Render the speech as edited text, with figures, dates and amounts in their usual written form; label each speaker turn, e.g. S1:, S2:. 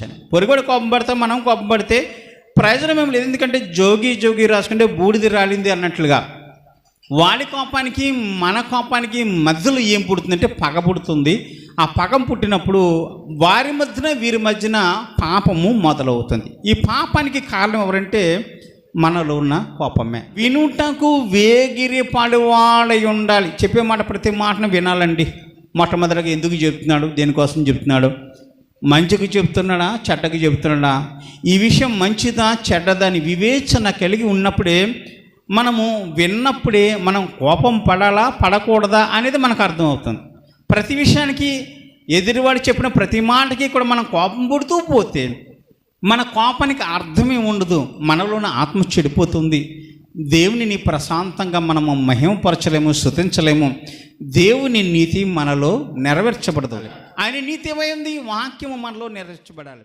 S1: పొరుగుడు కోపం పడితే మనం కోపం పడితే ప్రయోజనం ఏం లేదు. ఎందుకంటే జోగి రాసుకుంటే బూడిది రాలింది అన్నట్లుగా వాడి కోపానికి మన కోపానికి మధ్యలో ఏం పుడుతుందంటే పగ పుడుతుంది. ఆ పగం పుట్టినప్పుడు వారి మధ్యన వీరి మధ్యన పాపము మొదలవుతుంది. ఈ పాపానికి కారణం ఎవరంటే మనలో ఉన్న కోపమే. వినుటకు వేగిరి పాడువాడై ఉండాలి. చెప్పే మాట ప్రతి మాటను వినాలండి. మొట్టమొదటిగా ఎందుకు చెప్తున్నాడు, దేనికోసం చెప్తున్నాడు, మంచికి చెప్తున్నాడా చెడ్డకి చెప్తున్నాడా, ఈ విషయం మంచిదా చెడ్డదా అని వివేచన కలిగి ఉన్నప్పుడే, మనము విన్నప్పుడే మనం కోపం పడాలా పడకూడదా అనేది మనకు అర్థమవుతుంది. ప్రతి విషయానికి ఎదురువాడు చెప్పిన ప్రతి మాటకి కూడా మనం కోపం పుడుతూ పోతే మన కోపానికి అర్థమే ఉండదు. మనలోని ఆత్మ చెడిపోతుంది. దేవునిని ప్రశాంతంగా మనము మహిమపరచలేము, స్తుతించలేము. దేవుని నీతి మనలో నెరవేర్చబడదు. ఆయన నీతి ఏమైంది? వాక్యము మనలో నెరవేర్చబడాలి.